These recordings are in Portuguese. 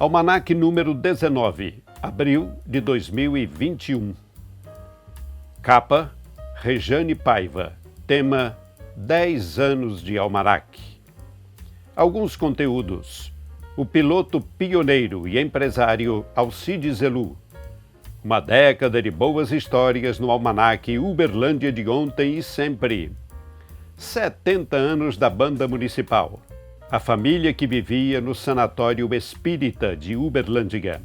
Almanac número 19, abril de 2021. Capa, Rejane Paiva. Tema, 10 anos de Almanac. Alguns conteúdos. O piloto pioneiro e empresário Alcides Elu. Uma década de boas histórias no Almanac Uberlândia de ontem e sempre. 70 anos da Banda Municipal. A família que vivia no Sanatório Espírita de Uberlândia.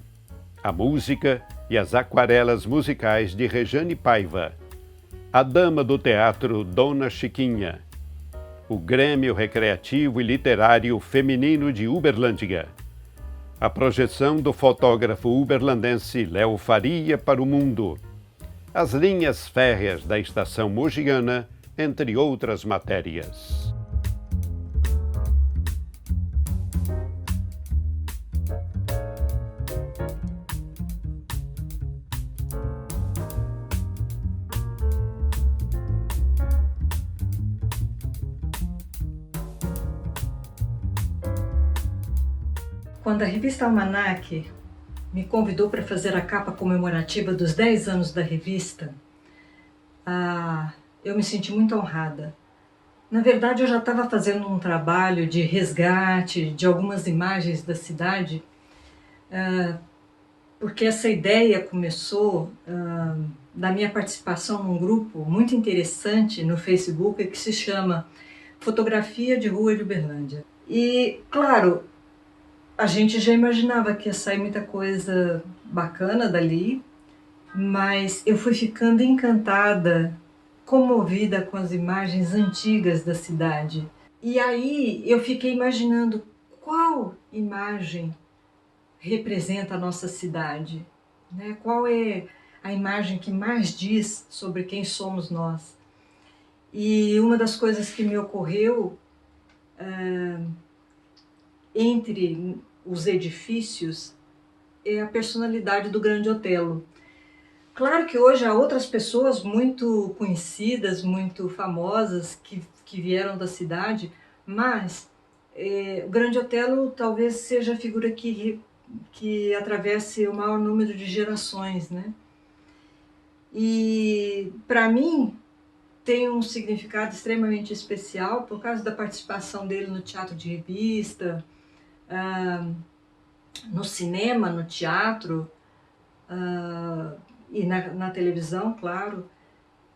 A música e as aquarelas musicais de Rejane Paiva. A dama do teatro Dona Chiquinha. O Grêmio Recreativo e Literário Feminino de Uberlândia. A projeção do fotógrafo uberlandense Léo Faria para o mundo. As linhas férreas da estação mogiana, entre outras matérias. Quando a revista Almanac me convidou para fazer a capa comemorativa dos 10 anos da revista, eu me senti muito honrada. Na verdade, eu já estava fazendo um trabalho de resgate de algumas imagens da cidade, porque essa ideia começou da minha participação num grupo muito interessante no Facebook que se chama Fotografia de Rua de Uberlândia. E, claro, a gente já imaginava que ia sair muita coisa bacana dali, mas eu fui ficando encantada, comovida com as imagens antigas da cidade. E aí eu fiquei imaginando qual imagem representa a nossa cidade, né? Qual é a imagem que mais diz sobre quem somos nós. E uma das coisas que me ocorreu entre os edifícios é a personalidade do Grande Otelo. Claro que hoje há outras pessoas muito conhecidas, muito famosas que vieram da cidade, mas o Grande Otelo talvez seja a figura que atravesse o maior número de gerações, né? E para mim tem um significado extremamente especial por causa da participação dele no teatro de revista, no cinema, no teatro e na televisão, claro.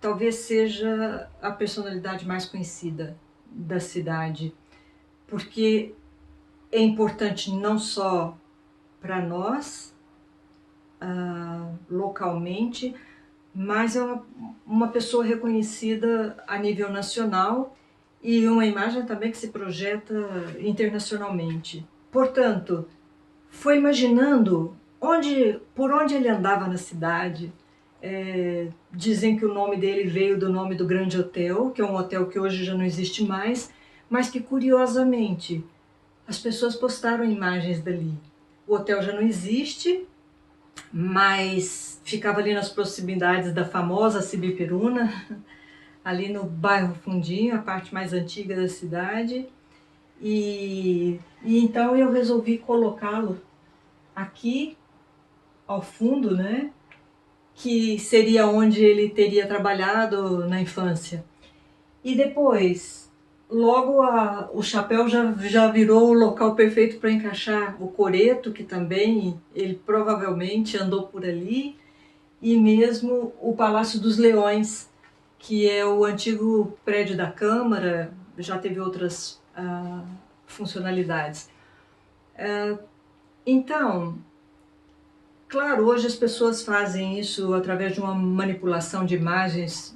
Talvez seja a personalidade mais conhecida da cidade, porque é importante não só para nós, localmente, mas é uma pessoa reconhecida a nível nacional e uma imagem também que se projeta internacionalmente. Portanto, foi imaginando por onde ele andava na cidade. Dizem que o nome dele veio do nome do Grande Hotel, que é um hotel que hoje já não existe mais, mas que, curiosamente, as pessoas postaram imagens dali. O hotel já não existe, mas ficava ali nas proximidades da famosa Sibipiruna, ali no bairro Fundinho, a parte mais antiga da cidade. E então eu resolvi colocá-lo aqui ao fundo, né? Que seria onde ele teria trabalhado na infância. E depois, logo o chapéu já virou o local perfeito para encaixar o coreto, que também ele provavelmente andou por ali, e mesmo o Palácio dos Leões, que é o antigo prédio da Câmara, já teve outras funcionalidades. Então, claro, hoje as pessoas fazem isso através de uma manipulação de imagens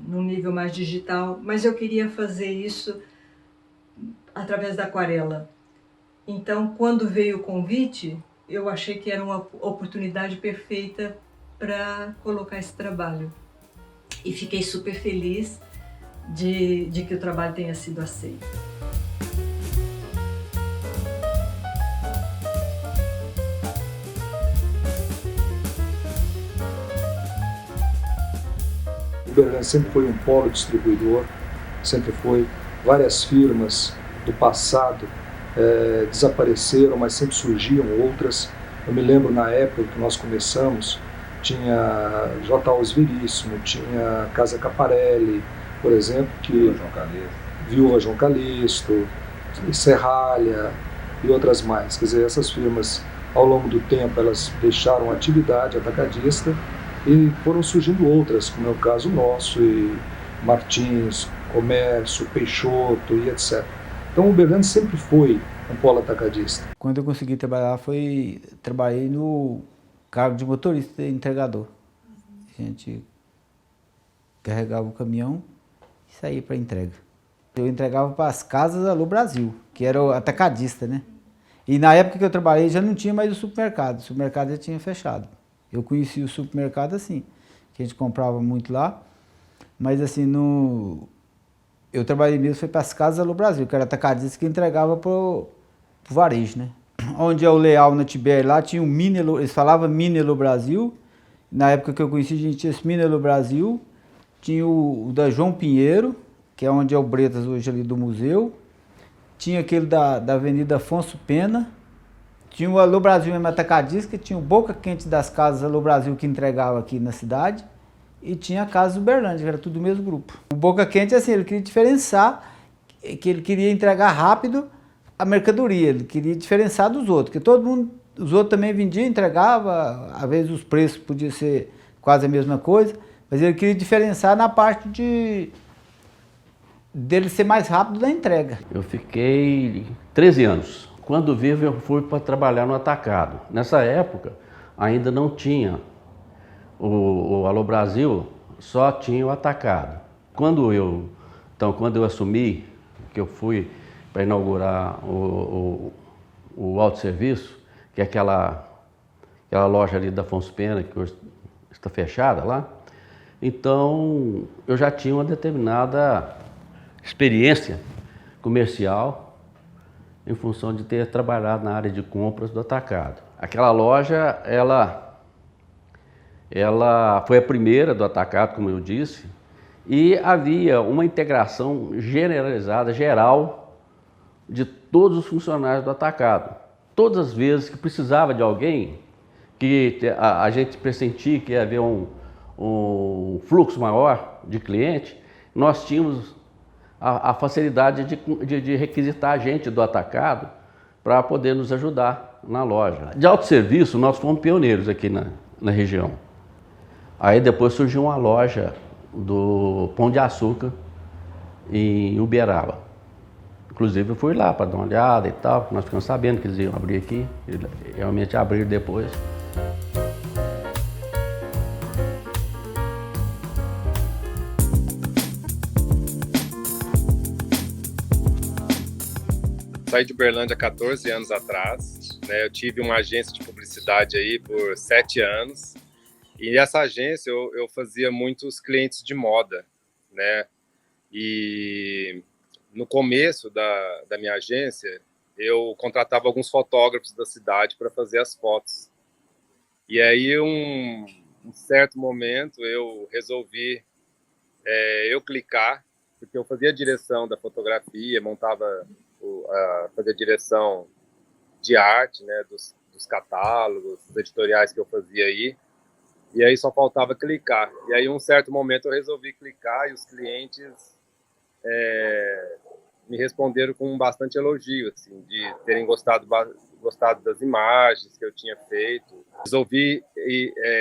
num nível mais digital, mas eu queria fazer isso através da aquarela. Então, quando veio o convite, eu achei que era uma oportunidade perfeita para colocar esse trabalho. E fiquei super feliz de que o trabalho tenha sido aceito. Uberlândia sempre foi um polo distribuidor, sempre foi. Várias firmas do passado desapareceram, mas sempre surgiam outras. Eu me lembro na época que nós começamos, tinha J. Alves Veríssimo, tinha Casa Caparelli, por exemplo, que Viúva João Calixto, Serralha e outras mais. Quer dizer, essas firmas, ao longo do tempo, elas deixaram a atividade atacadista e foram surgindo outras, como é o caso nosso, e Martins, Comércio, Peixoto e etc. Então, Uberlândia sempre foi um polo atacadista. Quando eu consegui trabalhar, trabalhei no cargo de motorista e entregador. A gente carregava o caminhão e saía para entrega. Eu entregava para as casas Alô Brasil, que era o atacadista, né? E na época que eu trabalhei já não tinha mais o supermercado já tinha fechado. Eu conheci o supermercado assim, que a gente comprava muito lá, mas assim, eu trabalhei mesmo, foi para as casas Alô Brasil, que era atacadista que entregava para o varejo, né? Onde é o Leal, na Tibério, lá tinha um Mini, eles falavam Mini Alô Brasil, na época que eu conheci a gente tinha esse Mini Alô Brasil, tinha o da João Pinheiro, que é onde é o Bretas hoje ali do museu, tinha aquele da Avenida Afonso Pena, tinha o Alô Brasil mesmo atacadista, tinha o Boca Quente das casas Alô Brasil que entregava aqui na cidade, e tinha a Casa Uberlândia, que era tudo do mesmo grupo. O Boca Quente, assim, ele queria diferenciar, que ele queria entregar rápido a mercadoria, ele queria diferenciar dos outros, porque todo mundo, os outros também vendiam, entregava, às vezes os preços podiam ser quase a mesma coisa, mas ele queria diferenciar na parte dele ser mais rápido da entrega. Eu fiquei 13 anos. Quando vivo, eu fui para trabalhar no atacado. Nessa época, ainda não tinha o Alô Brasil, só tinha o atacado. Quando eu assumi, que eu fui para inaugurar o autosserviço, que é aquela loja ali da Afonso Pena, que hoje está fechada lá, então eu já tinha uma determinada experiência comercial em função de ter trabalhado na área de compras do atacado. Aquela loja, ela foi a primeira do atacado, como eu disse, e havia uma integração generalizada, geral, de todos os funcionários do atacado. Todas as vezes que precisava de alguém, que a gente pressentia que ia haver um fluxo maior de cliente, nós tínhamos a facilidade de requisitar a gente do atacado para poder nos ajudar na loja. De autosserviço, nós fomos pioneiros aqui na região. Aí depois surgiu uma loja do Pão de Açúcar em Uberaba. Inclusive eu fui lá para dar uma olhada e tal, porque nós ficamos sabendo que eles iam abrir aqui, e realmente abriram depois. Saí de Uberlândia há 14 anos atrás, né? Eu tive uma agência de publicidade aí por 7 anos, e essa agência eu fazia muitos clientes de moda, né? E no começo da minha agência, eu contratava alguns fotógrafos da cidade para fazer as fotos. E aí, um certo momento, eu resolvi eu clicar, porque eu fazia a direção da fotografia, fazia a direção de arte, né, dos catálogos, dos editoriais que eu fazia aí. E aí só faltava clicar. E aí, um certo momento, eu resolvi clicar e os clientes me responderam com bastante elogio, assim, de terem gostado das imagens que eu tinha feito. Resolvi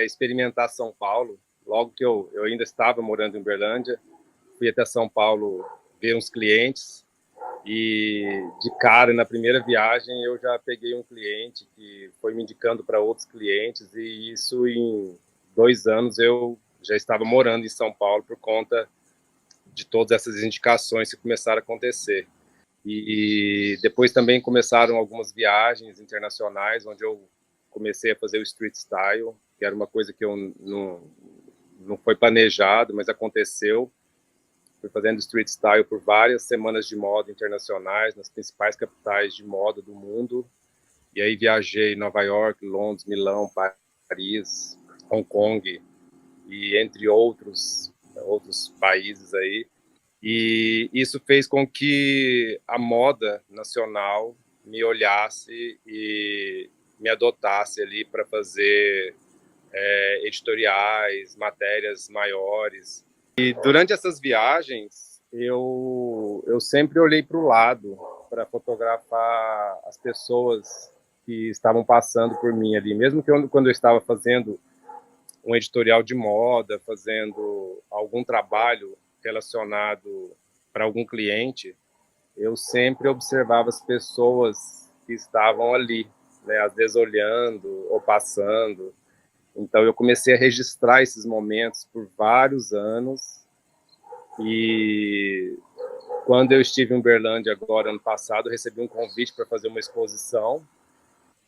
experimentar São Paulo. Logo que eu ainda estava morando em Uberlândia, fui até São Paulo ver uns clientes e, de cara, na primeira viagem, eu já peguei um cliente que foi me indicando para outros clientes, e isso em 2 anos eu já estava morando em São Paulo por conta de todas essas indicações que começaram a acontecer. E depois também começaram algumas viagens internacionais, onde eu comecei a fazer o street style, que era uma coisa que eu não foi planejado, mas aconteceu. Fui fazendo street style por várias semanas de moda internacionais, nas principais capitais de moda do mundo. E aí viajei em Nova York, Londres, Milão, Paris, Hong Kong, e entre outros países aí. E isso fez com que a moda nacional me olhasse e me adotasse ali para fazer editoriais, matérias maiores. E durante essas viagens, eu sempre olhei para o lado para fotografar as pessoas que estavam passando por mim ali. Mesmo que quando eu estava fazendo um editorial de moda, fazendo algum trabalho relacionado para algum cliente, eu sempre observava as pessoas que estavam ali, né? Às vezes olhando ou passando. Então eu comecei a registrar esses momentos por vários anos. E quando eu estive em Uberlândia agora, ano passado, eu recebi um convite para fazer uma exposição.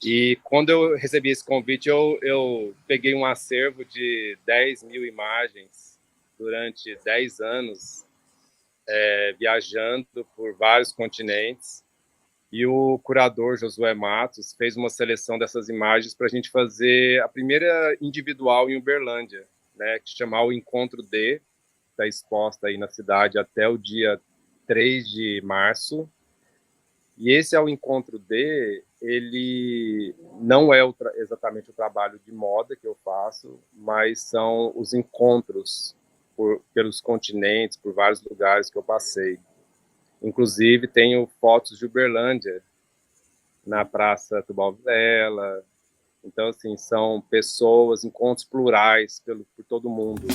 E quando eu recebi esse convite, eu peguei um acervo de 10 mil imagens durante 10 anos, viajando por vários continentes. E o curador Josué Matos fez uma seleção dessas imagens para a gente fazer a primeira individual em Uberlândia, né, que se chama O Encontro D, está exposta aí na cidade até o dia 3 de março. E esse Ao Encontro D, ele não é exatamente o trabalho de moda que eu faço, mas são os encontros pelos continentes, por vários lugares que eu passei. Inclusive, tenho fotos de Uberlândia na Praça Tubal Vilela. Então, assim, são pessoas, encontros plurais por todo mundo.